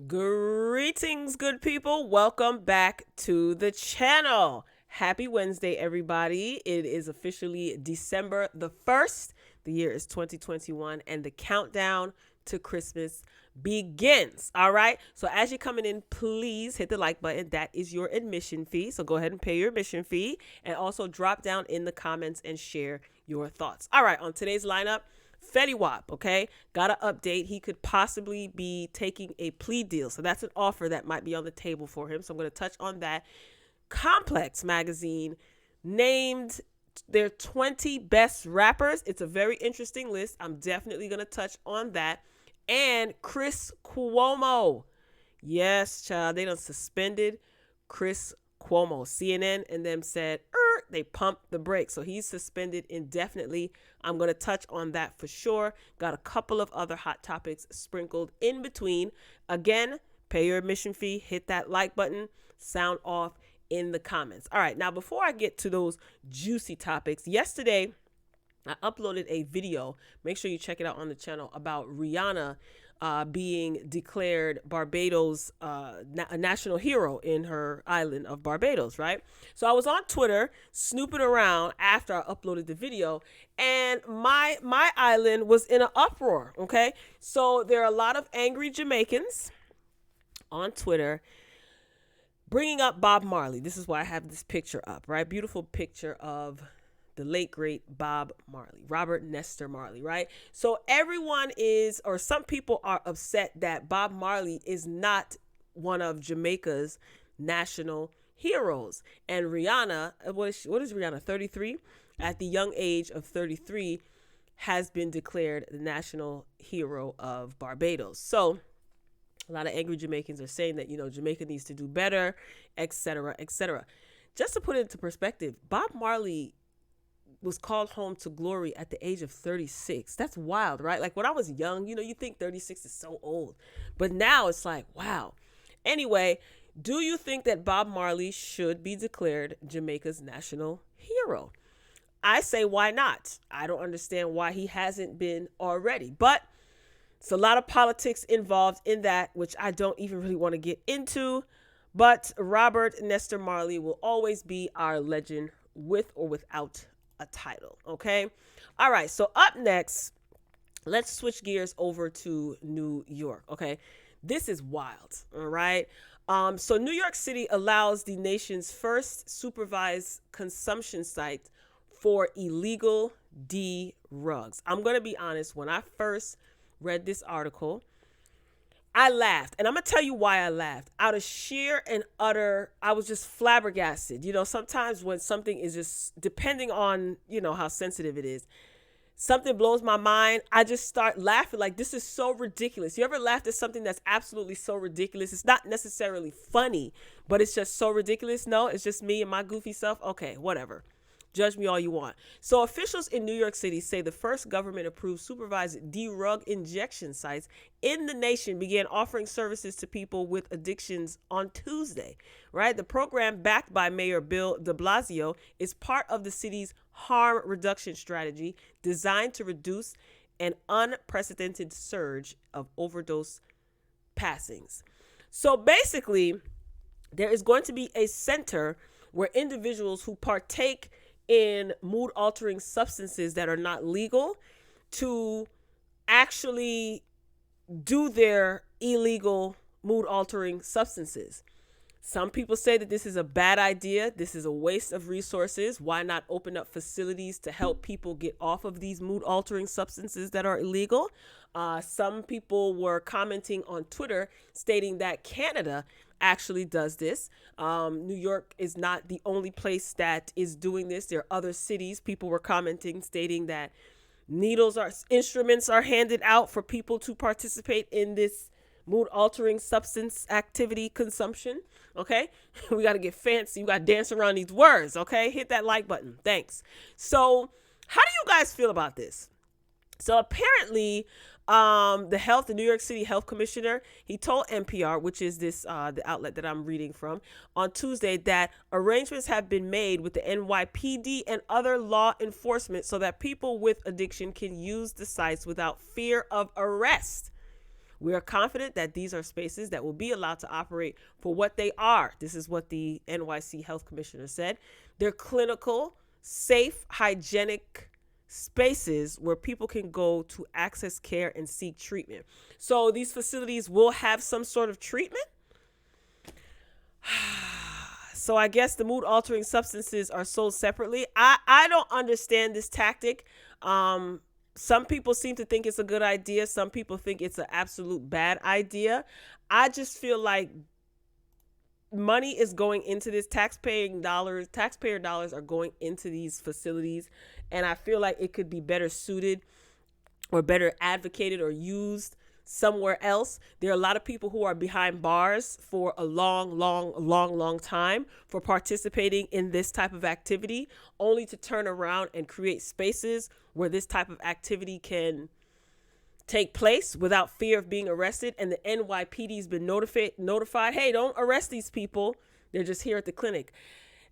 Greetings, good people. Welcome back to the channel. Happy Wednesday, everybody. It is officially December the 1st. The year is 2021, and the countdown to Christmas begins. All right. So, as you're coming in, please hit the like button. That is your admission fee. So, go ahead and pay your admission fee, and also drop down in the comments and share your thoughts. All right. On today's lineup, FETTY WAP, okay, got an update. He could possibly be taking a plea deal. So that's an offer that might be on the table for him. So I'm going to touch on that. Complex magazine named their 20 best rappers. It's a very interesting list. I'm definitely going to touch on that. And Chris Cuomo. Yes, child, they done suspended Chris Cuomo. CNN and them said, they pumped the brakes. So he's suspended indefinitely. I'm going to touch on that for sure. Got a couple of other hot topics sprinkled in between. Again, pay your admission fee. Hit that like button. Sound off in the comments. All right. Now, before I get to those juicy topics, yesterday I uploaded a video. Make sure you check it out on the channel about Rihanna being declared Barbados a national hero in her island of Barbados, right? So I was on Twitter snooping around after I uploaded the video, and my island was in an uproar, okay? So there are a lot of angry Jamaicans on Twitter bringing up Bob Marley. This is why I have this picture up, right? Beautiful picture of the late, great Bob Marley, Robert Nesta Marley, right? So everyone is, or some people are upset that Bob Marley is not one of Jamaica's national heroes. And Rihanna, what is Rihanna, 33? At the young age of 33, has been declared the national hero of Barbados. So a lot of angry Jamaicans are saying that, Jamaica needs to do better, etc., etc. Just to put it into perspective, Bob Marley was called home to glory at the age of 36. That's wild, right? Like when I was young, you think 36 is so old. But now it's like, wow. Anyway, do you think that Bob Marley should be declared Jamaica's national hero? I say, why not? I don't understand why he hasn't been already. But it's a lot of politics involved in that, which I don't even really want to get into. But Robert Nesta Marley will always be our legend with or without a title. Okay. All right. So up next, let's switch gears over to New York. Okay. This is wild. All right. So New York City allows the nation's first supervised consumption site for illegal drugs. I'm going to be honest. When I first read this article, I laughed, and I'm going to tell you why I laughed. Out of sheer and utter, I was just flabbergasted. Sometimes when something is just, depending on, how sensitive it is, something blows my mind, I just start laughing like, this is so ridiculous. You ever laughed at something that's absolutely so ridiculous? It's not necessarily funny, but it's just so ridiculous. No, it's just me and my goofy self. Okay, whatever. Judge me all you want. So officials in New York City say the first government-approved supervised drug injection sites in the nation began offering services to people with addictions on Tuesday, right? The program, backed by Mayor Bill de Blasio, is part of the city's harm reduction strategy designed to reduce an unprecedented surge of overdose passings. So basically, there is going to be a center where individuals who partake in mood-altering substances that are not legal to actually do their illegal mood-altering substances. Some people say that this is a bad idea. This is a waste of resources. Why not open up facilities to help people get off of these mood-altering substances that are illegal? Some people were commenting on Twitter stating that Canada actually does this. New York is not the only place that is doing this. There are other cities. People were commenting stating that instruments are handed out for people to participate in this mood-altering substance activity consumption. Okay, we got to get fancy. We got to dance around these words. Okay, hit that like button. Thanks. So how do you guys feel about this? So apparently, the New York City Health Commissioner, he told NPR, which is the outlet that I'm reading from, on Tuesday that arrangements have been made with the NYPD and other law enforcement so that people with addiction can use the sites without fear of arrest. We are confident that these are spaces that will be allowed to operate for what they are. This is what the NYC Health Commissioner said. They're clinical, safe, hygienic spaces where people can go to access care and seek treatment. So these facilities will have some sort of treatment. So I guess the mood altering substances are sold separately. I don't understand this tactic. Some people seem to think it's a good idea. Some people think it's an absolute bad idea. I just feel like money is going into this. Taxpayer dollars are going into these facilities. And I feel like it could be better suited or better advocated or used somewhere else. There are a lot of people who are behind bars for a long time for participating in this type of activity, only to turn around and create spaces where this type of activity can take place without fear of being arrested. And the NYPD's been notified, hey, don't arrest these people. They're just here at the clinic.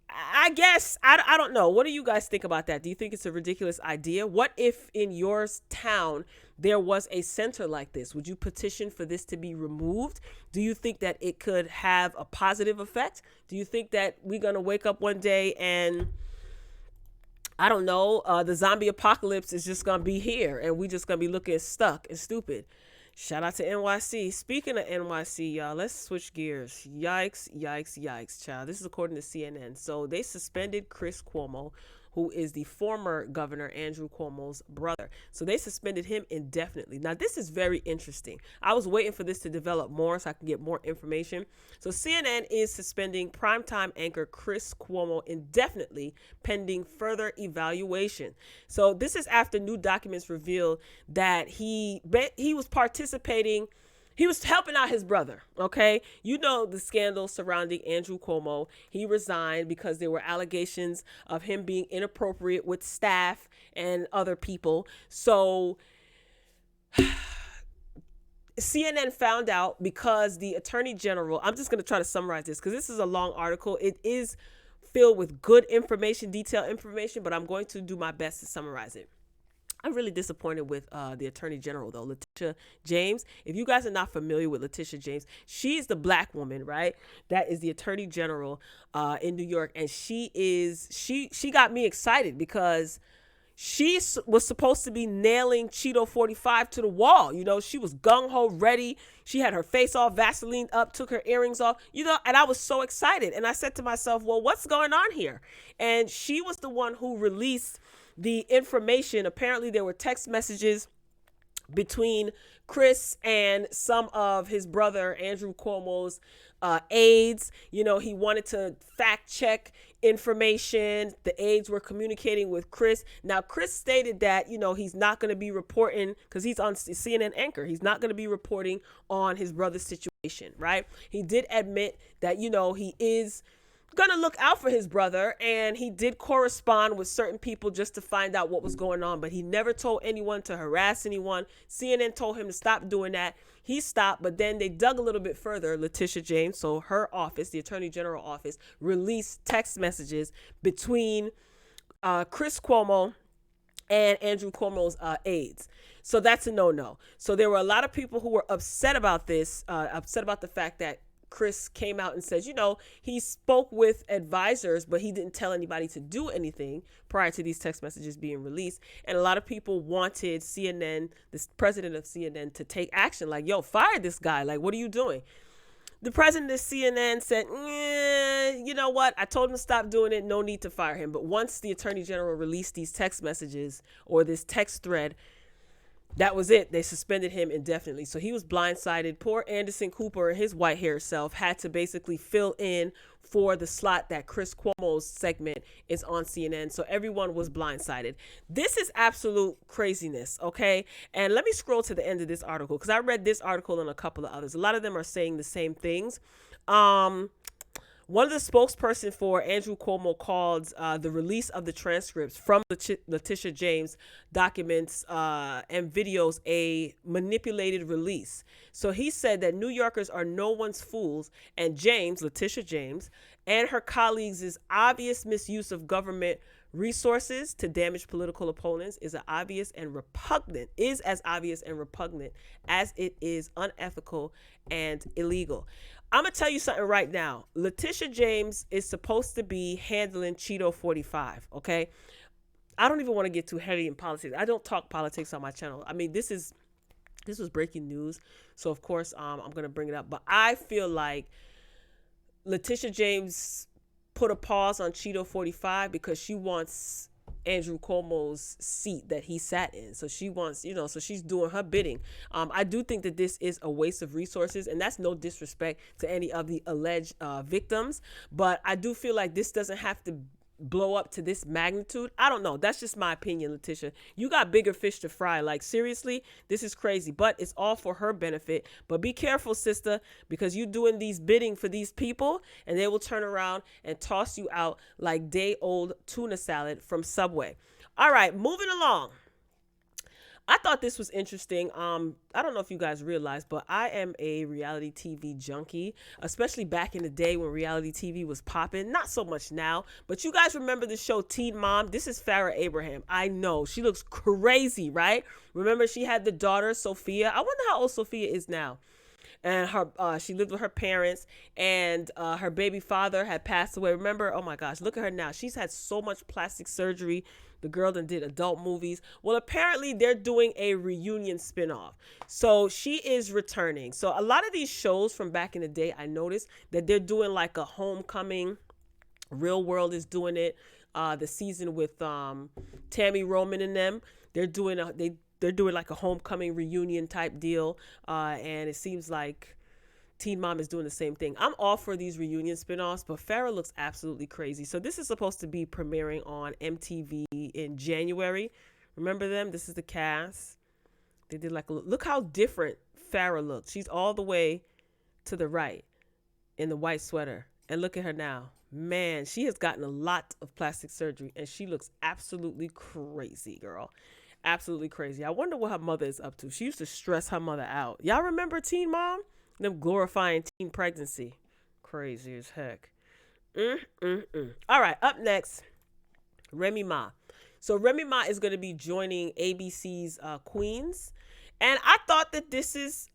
I guess, I don't know. What do you guys think about that? Do you think it's a ridiculous idea? What if in your town there was a center like this? Would you petition for this to be removed? Do you think that it could have a positive effect? Do you think that we're going to wake up one day and, I don't know, the zombie apocalypse is just going to be here and we just going to be looking stuck and stupid? Shout out to NYC. Speaking of NYC, y'all, let's switch gears. Yikes, child. This is according to CNN. So they suspended Chris Cuomo, who is the former governor, Andrew Cuomo's brother. So they suspended him indefinitely. Now, this is very interesting. I was waiting for this to develop more so I can get more information. So CNN is suspending primetime anchor Chris Cuomo indefinitely pending further evaluation. So this is after new documents reveal that he was participating. He was helping out his brother, okay? You know the scandal surrounding Andrew Cuomo. He resigned because there were allegations of him being inappropriate with staff and other people. So CNN found out because the Attorney General, I'm just going to try to summarize this because this is a long article. It is filled with good information, detailed information, but I'm going to do my best to summarize it. I'm really disappointed with the Attorney General, though, Letitia James. If you guys are not familiar with Letitia James, she's the black woman, right? That is the Attorney General in New York. And she got me excited because she was supposed to be nailing Cheeto 45 to the wall. You know, she was gung-ho ready. She had her face all Vaseline up, took her earrings off, you know, and I was so excited. And I said to myself, well, what's going on here? And she was the one who released the information. Apparently there were text messages between Chris and some of his brother Andrew Cuomo's aides. You know, he wanted to fact check information. The aides were communicating with Chris. Now, Chris stated that, you know, he's not going to be reporting because he's on CNN anchor. He's not going to be reporting on his brother's situation, right? He did admit that, you know, he is gonna look out for his brother, and he did correspond with certain people just to find out what was going on, but he never told anyone to harass anyone. CNN told him to stop doing that. He stopped, but then they dug a little bit further. Letitia James, so her office, the Attorney General office, released text messages between Chris Cuomo and Andrew Cuomo's aides. So that's a no-no. So there were a lot of people who were upset about this, upset about the fact that Chris came out and says, you know, he spoke with advisors, but he didn't tell anybody to do anything prior to these text messages being released. And a lot of people wanted CNN, the president of CNN, to take action. Like, yo, fire this guy. Like, what are you doing? The president of CNN said, you know what? I told him to stop doing it. No need to fire him. But once the Attorney General released these text messages or this text thread, that was it. They suspended him indefinitely. So he was blindsided. Poor Anderson Cooper, his white hair self, had to basically fill in for the slot that Chris Cuomo's segment is on CNN. So everyone was blindsided. This is absolute craziness, okay? And let me scroll to the end of this article because I read this article and a couple of others. A lot of them are saying the same things. One of the spokesperson for Andrew Cuomo called the release of the transcripts from Letitia James documents and videos a manipulated release. So he said that New Yorkers are no one's fools, and Letitia James, and her colleagues' obvious misuse of government resources to damage political opponents is as obvious and repugnant as it is unethical and illegal. I'm going to tell you something right now. Letitia James is supposed to be handling Cheeto 45, okay? I don't even want to get too heavy in politics. I don't talk politics on my channel. I mean, this was breaking news, so of course I'm going to bring it up. But I feel like Letitia James put a pause on Cheeto 45 because she wants Andrew Cuomo's seat that he sat in. So she wants, so she's doing her bidding. I do think that this is a waste of resources, and that's no disrespect to any of the alleged victims. But I do feel like this doesn't have to blow up to this magnitude. I don't know. That's just my opinion, Letitia. You got bigger fish to fry. Like, seriously, this is crazy, but it's all for her benefit. But be careful, sister, because you doing these bidding for these people and they will turn around and toss you out like day-old tuna salad from Subway. All right, moving along. I thought this was interesting. I don't know if you guys realize, but I am a reality TV junkie, especially back in the day when reality TV was popping. Not so much now, but you guys remember the show Teen Mom? This is Farrah Abraham. I know, she looks crazy, right? Remember she had the daughter, Sophia. I wonder how old Sophia is now. And she lived with her parents, and her baby father had passed away. Remember? Oh my gosh, look at her now. She's had so much plastic surgery. The girl that did adult movies. Well, apparently they're doing a reunion spinoff. So she is returning. So a lot of these shows from back in the day, I noticed that they're doing like a homecoming. Real World is doing it. The season with Tammy Roman and them. They're doing like a homecoming reunion type deal. And it seems like Teen Mom is doing the same thing. I'm all for these reunion spinoffs, but Farrah looks absolutely crazy. So this is supposed to be premiering on MTV in January. Remember them? This is the cast. They did like look how different Farrah looks. She's all the way to the right in the white sweater. And look at her now. Man, she has gotten a lot of plastic surgery and she looks absolutely crazy, girl. Absolutely crazy. I wonder what her mother is up to. She used to stress her mother out. Y'all remember Teen Mom? Them glorifying teen pregnancy. Crazy as heck. All right, up next, Remy Ma. So Remy Ma is going to be joining ABC's Queens. And I thought that this is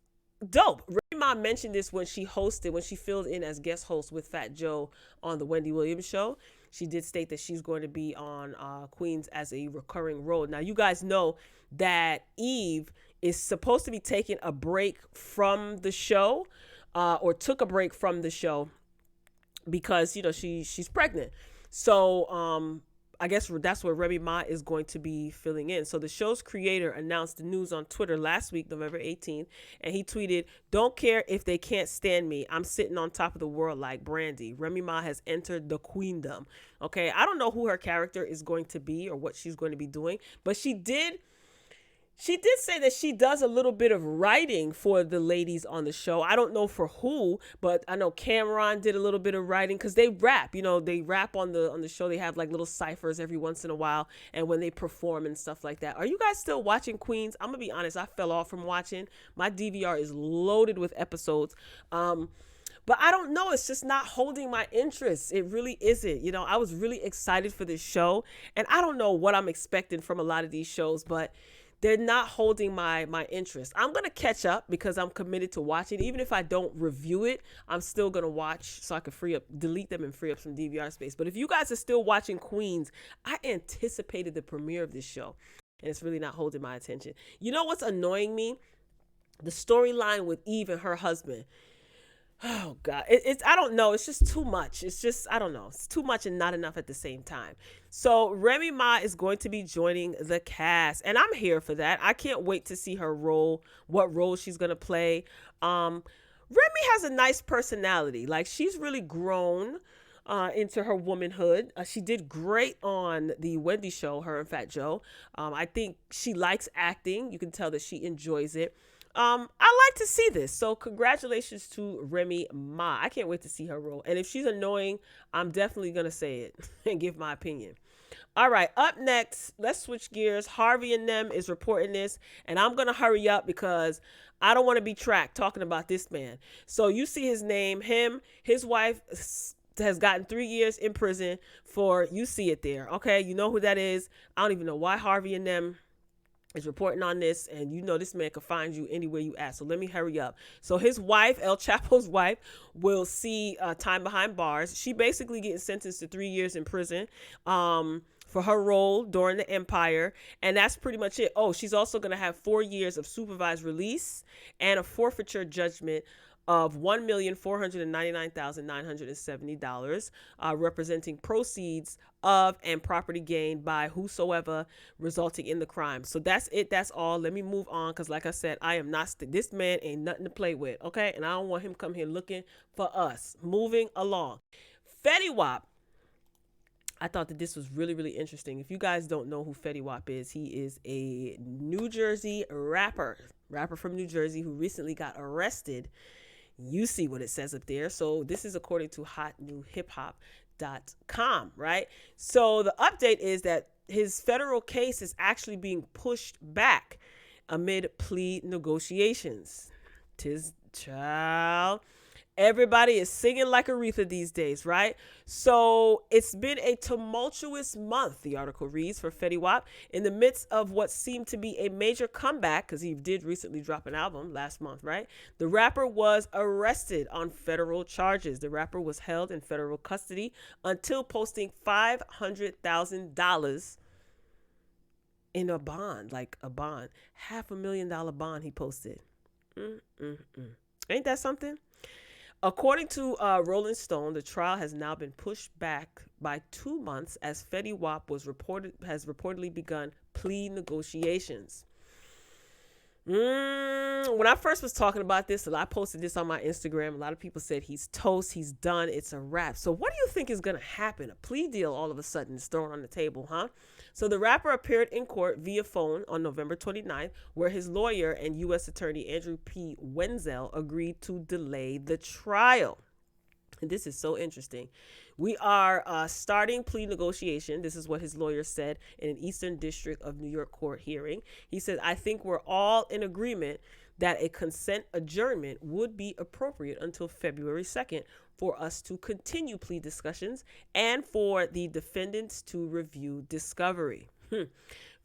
dope. Remy Ma mentioned this when she filled in as guest host with Fat Joe on the Wendy Williams show. She did state that she's going to be on Queens as a recurring role. Now, you guys know that Eve is supposed to be taking a break from the show, or took a break from the show because, she's pregnant. So I guess that's where Remy Ma is going to be filling in. So the show's creator announced the news on Twitter last week, November 18th, and he tweeted, "Don't care if they can't stand me. I'm sitting on top of the world like Brandy. Remy Ma has entered the queendom." Okay, I don't know who her character is going to be or what she's going to be doing, but she did say that she does a little bit of writing for the ladies on the show. I don't know for who, but I know Cameron did a little bit of writing because they rap. They rap on the show. They have like little ciphers every once in a while, and when they perform and stuff like that. Are you guys still watching Queens? I'm gonna be honest. I fell off from watching. My DVR is loaded with episodes. But I don't know. It's just not holding my interest. It really isn't. I was really excited for this show, and I don't know what I'm expecting from a lot of these shows, but they're not holding my interest. I'm going to catch up because I'm committed to watching. Even if I don't review it, I'm still going to watch so I can delete them and free up some DVR space. But if you guys are still watching Queens, I anticipated the premiere of this show, and it's really not holding my attention. You know what's annoying me? The storyline with Eve and her husband. Oh God, I don't know. It's just too much. I don't know. It's too much and not enough at the same time. So Remy Ma is going to be joining the cast, and I'm here for that. I can't wait to see her role, what role she's going to play. Remy has a nice personality. Like, she's really grown into her womanhood. She did great on the Wendy show, her and Fat Joe. I think she likes acting. You can tell that she enjoys it. I like to see this. So congratulations to Remy Ma. I can't wait to see her role. And if she's annoying, I'm definitely going to say it and give my opinion. All right. Up next, let's switch gears. Harvey and them is reporting this, and I'm going to hurry up because I don't want to be tracked talking about this man. So you see his name, his wife has gotten 3 years in prison for, you see it there. Okay. You know who that is. I don't even know why Harvey and them is reporting on this, and you know this man can find you anywhere you ask. So let me hurry up. So his wife, El Chapo's wife, will see time behind bars. She basically getting sentenced to 3 years in prison for her role during the empire, and that's pretty much it. Oh, she's also going to have 4 years of supervised release and a forfeiture judgment of $1,499,970, representing proceeds of and property gained by whosoever resulting in the crime. So that's it. That's all. Let me move on, because like I said, I am not this man ain't nothing to play with. Okay, and I don't want him come here looking for us. Moving along. FETTY WAP. I thought that this was really, really interesting. If you guys don't know who FETTY WAP is, he is a New Jersey rapper from New Jersey who recently got arrested. You see what it says up there. So this is according to hotnewhiphop.com, right? So the update is that his federal case is actually being pushed back amid plea negotiations. Tis child. Everybody is singing like Aretha these days, right? So it's been a tumultuous month, the article reads, for FETTY WAP. In the midst of what seemed to be a major comeback, because he did recently drop an album last month, right? The rapper was arrested on federal charges. The rapper was held in federal custody until posting $500,000 in a bond, like a bond. $500,000 bond he posted. Ain't that something? According to Rolling Stone, the trial has now been pushed back by 2 months as FETTY WAP has reportedly begun plea negotiations. When I first was talking about this, and I posted this on my Instagram, a lot of people said he's toast, he's done, it's a wrap. So what do you think is going to happen? A plea deal all of a sudden is thrown on the table, huh? So the rapper appeared in court via phone on November 29th, where his lawyer and U.S. Attorney Andrew P. Wenzel agreed to delay the trial. And this is so interesting. We are starting plea negotiation. This is what his lawyer said in an Eastern District of New York court hearing. He said, I think we're all in agreement that a consent adjournment would be appropriate until February 2nd for us to continue plea discussions and for the defendants to review discovery.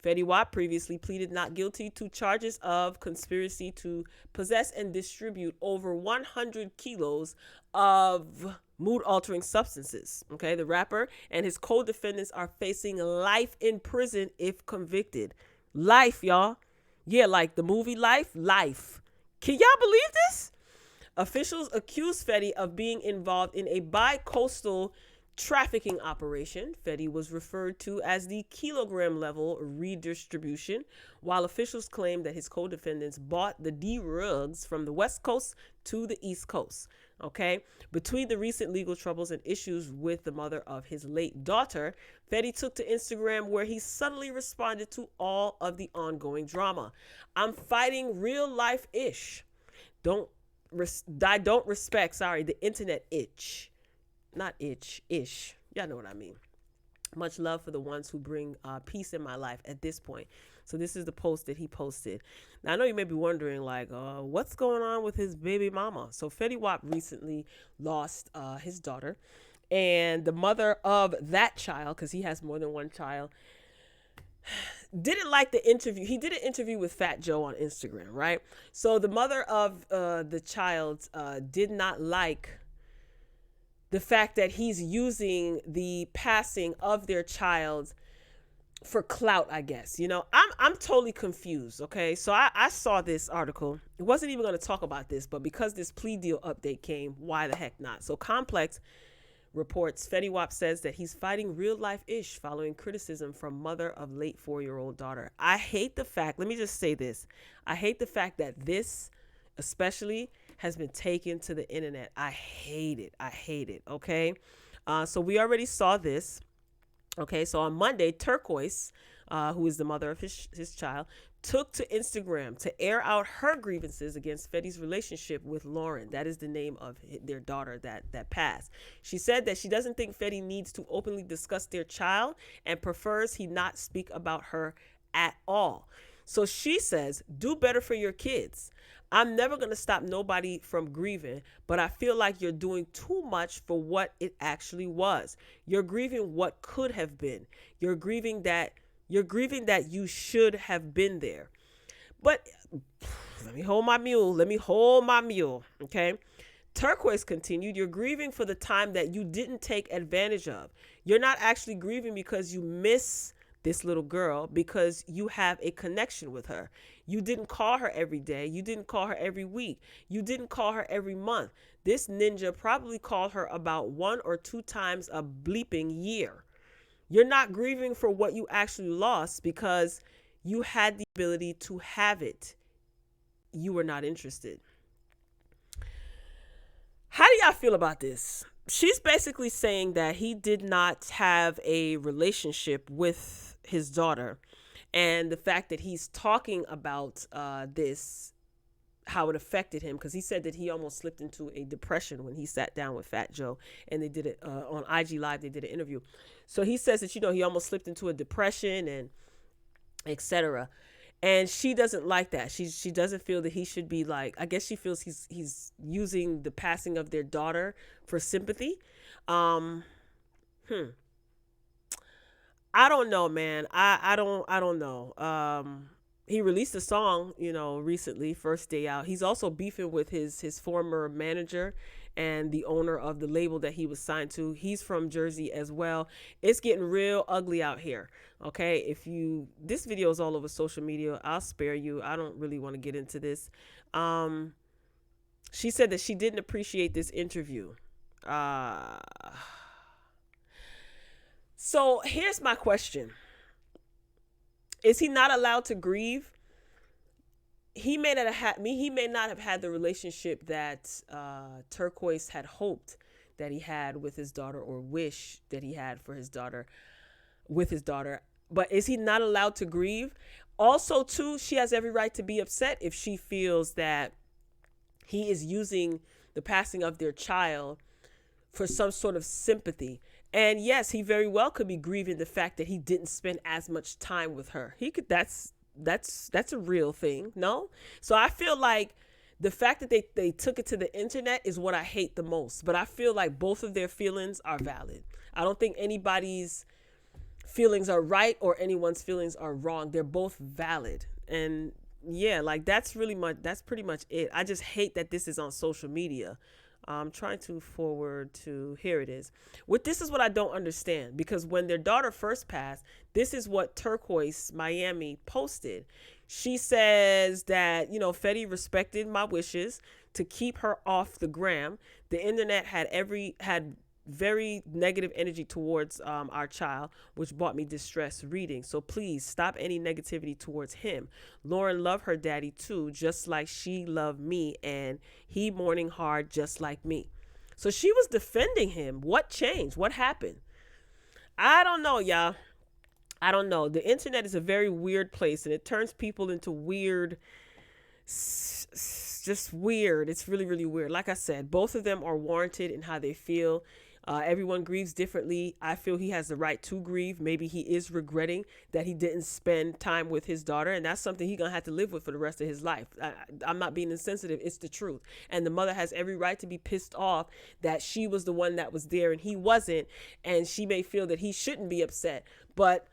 FETTY WAP previously pleaded not guilty to charges of conspiracy to possess and distribute over 100 kilos of mood-altering substances. Okay, the rapper and his co-defendants are facing life in prison if convicted. Life, y'all. Yeah, like the movie Life. Can y'all believe this? Officials accuse FETTY of being involved in a bi-coastal trafficking operation. FETTY was referred to as the kilogram level redistribution, while officials claim that his co-defendants bought the drugs from the West Coast to the East Coast. Okay, between the recent legal troubles and issues with the mother of his late daughter, FETTY took to Instagram, where he subtly responded to all of the ongoing drama. I'm fighting real life ish. I don't respect the internet itch. Not itch, ish. Y'all know what I mean. Much love for the ones who bring peace in my life at this point. So this is the post that he posted. Now, I know you may be wondering, like, what's going on with his baby mama? So FETTY WAP recently lost his daughter. And the mother of that child, because he has more than one child, didn't like the interview. He did an interview with Fat Joe on Instagram, right? So the mother of the child did not like the fact that he's using the passing of their child for clout, I guess. You know, I'm totally confused. Okay, so I saw this article. It wasn't even going to talk about this, but because this plea deal update came, why the heck not? So Complex reports FETTY WAP says that he's fighting real life ish following criticism from mother of late 4-year-old daughter. I hate the fact, let me just say this. I hate the fact that this especially has been taken to the internet. I hate it. Okay. So we already saw this. Okay. So on Monday, Turquoise, who is the mother of his child, took to Instagram to air out her grievances against FETTY's relationship with Lauren. That is the name of their daughter that passed. She said that she doesn't think FETTY needs to openly discuss their child and prefers he not speak about her at all. So she says, do better for your kids. I'm never going to stop nobody from grieving, but I feel like you're doing too much for what it actually was. You're grieving what could have been. You're grieving that you should have been there. But let me hold my mule. Let me hold my mule. Okay. Turquoise continued, you're grieving for the time that you didn't take advantage of. You're not actually grieving because you miss this little girl, because you have a connection with her. You didn't call her every day. You didn't call her every week. You didn't call her every month. This ninja probably called her about 1 or 2 times a bleeping year. You're not grieving for what you actually lost because you had the ability to have it. You were not interested. How do y'all feel about this? She's basically saying that he did not have a relationship with his daughter. And the fact that he's talking about this, how it affected him, because he said that he almost slipped into a depression when he sat down with Fat Joe and they did it on IG Live. They did an interview. So he says that, he almost slipped into a depression and etc. And she doesn't like that. She doesn't feel that he should be like, I guess she feels he's using the passing of their daughter for sympathy. I don't know, man. I don't know. He released a song, recently, first day out. He's also beefing with his former manager and the owner of the label that he was signed to. He's from Jersey as well. It's getting real ugly out here. Okay, this video is all over social media. I'll spare you. I don't really want to get into this. She said that she didn't appreciate this interview. So here's my question. Is he not allowed to grieve? He may not have had the relationship that Turquoise had hoped that he had with his daughter, or wish that he had for his daughter, with his daughter. But is he not allowed to grieve? Also, too, she has every right to be upset if she feels that he is using the passing of their child for some sort of sympathy. And yes, he very well could be grieving the fact that he didn't spend as much time with her. That's a real thing, no? So I feel like the fact that they took it to the internet is what I hate the most. But I feel like both of their feelings are valid. I don't think anybody's feelings are right or anyone's feelings are wrong. They're both valid. And yeah, like that's pretty much it. I just hate that this is on social media. I'm trying to forward to, here it is. This is what I don't understand, because when their daughter first passed, this is what Turquoise Miami posted. She says that, Fetty respected my wishes to keep her off the gram. The internet had very negative energy towards our child, which brought me distress reading. So please stop any negativity towards him. Lauren loved her daddy too, just like she loved me, and he mourning hard just like me. So she was defending him. What changed? What happened? I don't know, y'all. I don't know. The internet is a very weird place, and it turns people into weird, just weird. It's really, really weird. Like I said, both of them are warranted in how they feel. Everyone grieves differently. I feel he has the right to grieve. Maybe he is regretting that he didn't spend time with his daughter, and that's something he's going to have to live with for the rest of his life. I'm not being insensitive. It's the truth. And the mother has every right to be pissed off that she was the one that was there and he wasn't, and she may feel that he shouldn't be upset. But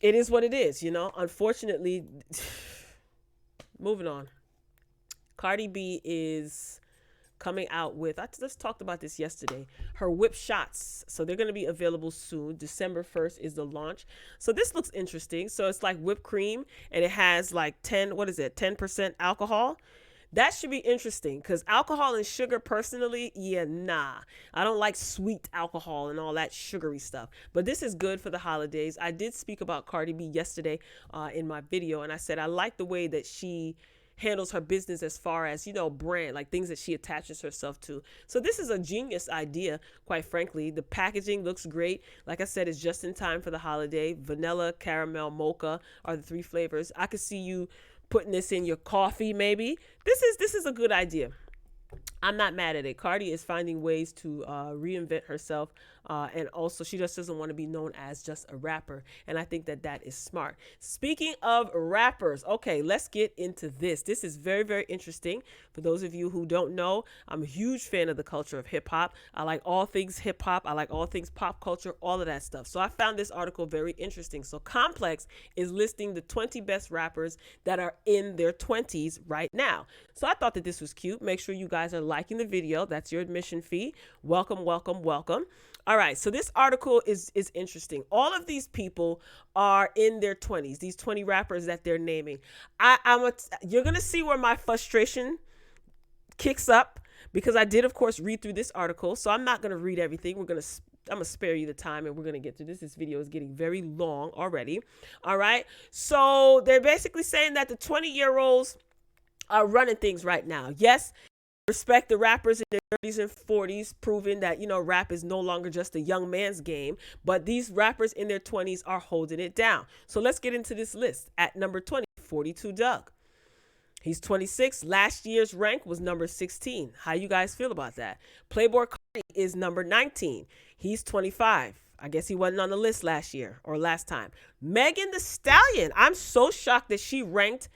it is what it is, Unfortunately, moving on. Cardi B is coming out with, I just talked about this yesterday, her whip shots. So they're going to be available soon. December 1st is the launch. So this looks interesting. So it's like whipped cream, and it has like 10% alcohol. That should be interesting, because alcohol and sugar, personally, I don't like sweet alcohol and all that sugary stuff. But this is good for the holidays. I did speak about Cardi B yesterday in my video, and I said I like the way that she handles her business as far as, brand, like things that she attaches herself to. So this is a genius idea, quite frankly. The packaging looks great. Like I said, it's just in time for the holiday. Vanilla, caramel, mocha are the 3 flavors. I could see you putting this in your coffee, maybe. This is a good idea. I'm not mad at it. Cardi is finding ways to reinvent herself. And also, she just doesn't want to be known as just a rapper. And I think that that is smart. Speaking of rappers, okay, let's get into this. This is very, very interesting. For those of you who don't know, I'm a huge fan of the culture of hip hop. I like all things hip hop. I like all things pop culture, all of that stuff. So I found this article very interesting. So Complex is listing the 20 best rappers that are in their 20s right now. So I thought that this was cute. Make sure you guys are liking the video. That's your admission fee. Welcome, welcome, welcome. All right, so this article is interesting. All of these people are in their 20s, these 20 rappers that they're naming. You're going to see where my frustration kicks up, because I did, of course, read through this article. So I'm not going to read everything. I'm going to spare you the time, and we're going to get through this. This video is getting very long already. All right, so they're basically saying that the 20-year-olds are running things right now. Yes, respect the rappers in their 30s and 40s, proving that, rap is no longer just a young man's game. But these rappers in their 20s are holding it down. So let's get into this list. At number 20, 42 Doug. He's 26. Last year's rank was number 16. How you guys feel about that? Playboy Cardi is number 19. He's 25. I guess he wasn't on the list last year or last time. Megan Thee Stallion. I'm so shocked that she ranked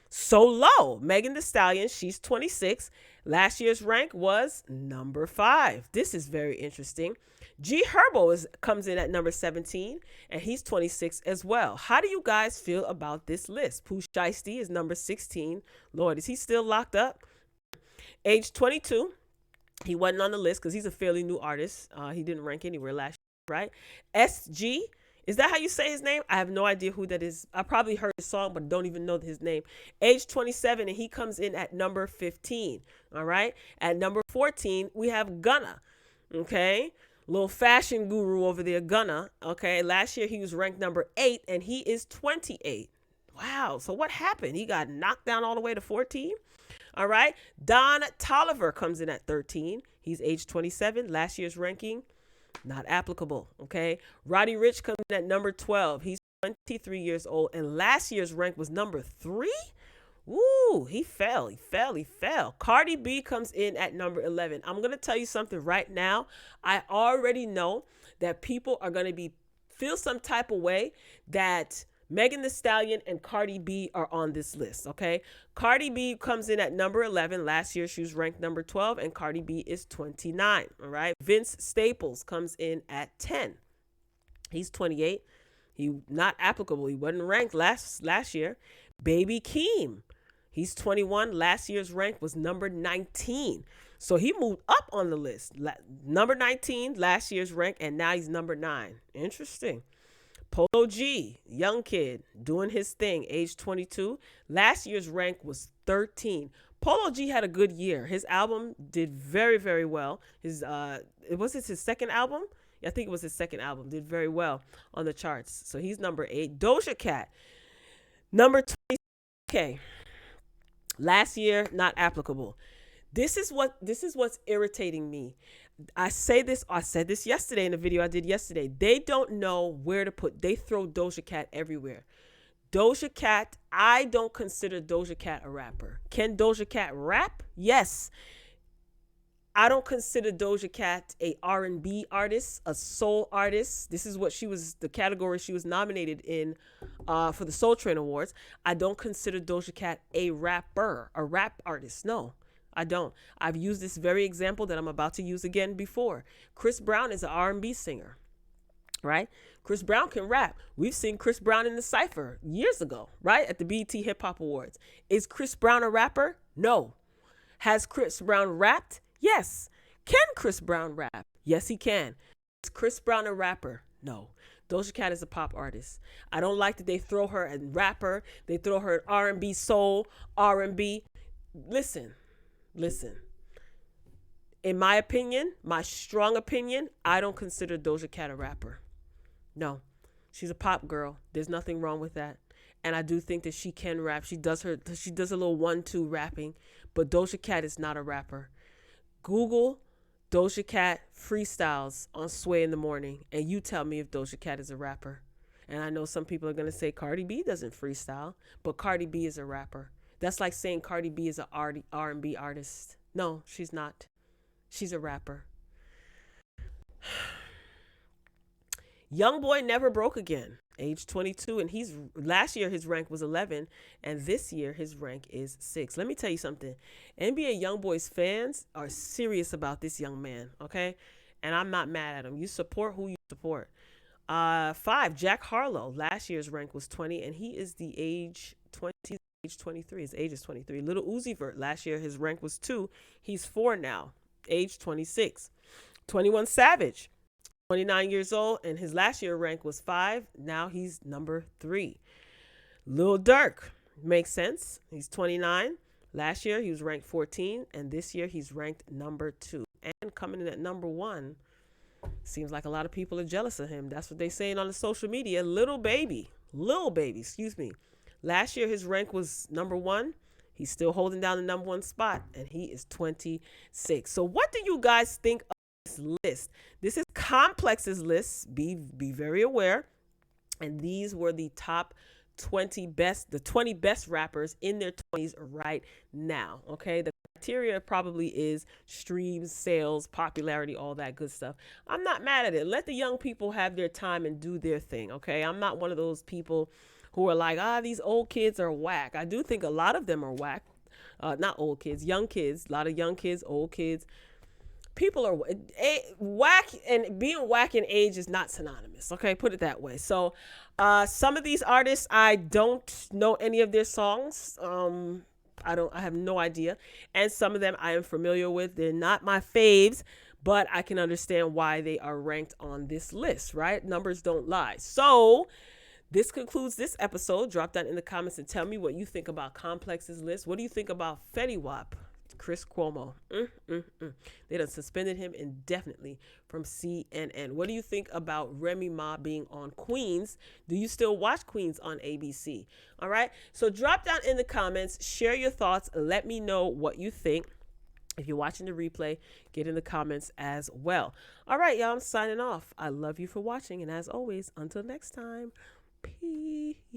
so low. Megan Thee Stallion, she's 26. Last year's rank was number 5. This is very interesting. G Herbo comes in at number 17, and he's 26 as well. How do you guys feel about this list? Pooh Shiesty is number 16. Lord, is he still locked up? Age 22. He wasn't on the list because he's a fairly new artist. He didn't rank anywhere last year, right? SG. Is that how you say his name? I have no idea who that is. I probably heard his song, but don't even know his name. Age 27, and he comes in at number 15. All right. At number 14, we have Gunna. Okay. Little fashion guru over there, Gunna. Okay. Last year, he was ranked number 8, and he is 28. Wow. So what happened? He got knocked down all the way to 14. All right. Don Toliver comes in at 13. He's age 27. Last year's ranking, not applicable. Okay. Roddy Ricch comes in at number 12. He's 23 years old, and last year's rank was number 3. Woo, he fell. Cardi B comes in at number 11. I'm going to tell you something right now. I already know that people are going to feel some type of way that Megan Thee Stallion and Cardi B are on this list, okay? Cardi B comes in at number 11. Last year, she was ranked number 12, and Cardi B is 29, all right? Vince Staples comes in at 10. He's 28. He not applicable. He wasn't ranked last year. Baby Keem, he's 21. Last year's rank was number 19. So he moved up on the list. Number 19, last year's rank, and now he's number 9. Interesting. Polo G, young kid, doing his thing, age 22. Last year's rank was 13. Polo G had a good year. His album did very, very well. Was this his second album? I think it was his second album. Did very well on the charts. So he's number 8. Doja Cat, number 20. Okay. Last year, not applicable. This is what's irritating me. I said this yesterday in the video I did yesterday. They don't know where to put. They throw Doja Cat everywhere. Doja Cat, I don't consider Doja Cat a rapper. Can Doja Cat rap? Yes. I don't consider Doja Cat a R&B artist, a soul artist. This is what the category she was nominated in for the Soul Train Awards. I don't consider Doja Cat a rapper, a rap artist. No, I don't. I've used this very example that I'm about to use again before. Chris Brown is an R&B singer, right? Chris Brown can rap. We've seen Chris Brown in the Cypher years ago, right? At the BET Hip Hop Awards. Is Chris Brown a rapper? No. Has Chris Brown rapped? Yes. Can Chris Brown rap? Yes, he can. Is Chris Brown a rapper? No. Doja Cat is a pop artist. I don't like that they throw her a rapper. They throw her an R&B soul, R&B. Listen. In my opinion, my strong opinion, I don't consider Doja Cat a rapper. No. She's a pop girl. There's nothing wrong with that. And I do think that she can rap. She does a little 1-2 rapping, but Doja Cat is not a rapper. Google Doja Cat freestyles on Sway in the Morning, and you tell me if Doja Cat is a rapper. And I know some people are going to say Cardi B doesn't freestyle, but Cardi B is a rapper. That's like saying Cardi B is an R&B artist. No, she's not. She's a rapper. Young boy never broke again, age 22, and last year his rank was 11, and this year his rank is 6. Let me tell you something. NBA YoungBoy's fans are serious about this young man, okay? And I'm not mad at him. You support who you support. 5, Jack Harlow. Last year's rank was 20, and he is the age 20, age 23. His age is 23. Little Uzi Vert. Last year his rank was 2. He's 4 now, age 26. 21 Savage. 29 years old, and his last year rank was 5. Now he's number 3. Lil Durk, makes sense. He's 29. Last year he was ranked 14, and this year he's ranked number 2. And coming in at number 1, seems like a lot of people are jealous of him. That's what they're saying on the social media. Lil Baby, excuse me. Last year his rank was number 1. He's still holding down the number 1 spot, and he is 26. So what do you guys think of this list? This is Complex's list. Be very aware. And these were the top 20 best rappers in their 20s right now. Okay, the criteria probably is streams, sales, popularity, all that good stuff. I'm not mad at it. Let the young people have their time and do their thing. Okay, I'm not one of those people who are like, these old kids are whack. I do think a lot of them are whack. Not old kids, young kids. A lot of young kids, old kids. People are whack, and being whack in age is not synonymous. Okay, put it that way. So some of these artists, I don't know any of their songs. I have no idea. And some of them I am familiar with. They're not my faves, but I can understand why they are ranked on this list, right? Numbers don't lie. So this concludes this episode. Drop down in the comments and tell me what you think about Complex's list. What do you think about FETTY WAP? Chris Cuomo. They done suspended him indefinitely from CNN. What do you think about Remy Ma being on Queens? Do you still watch Queens on ABC? All right. So drop down in the comments, share your thoughts, let me know what you think. If you're watching the replay, get in the comments as well. All right, y'all, I'm signing off. I love you for watching. And as always, until next time, peace.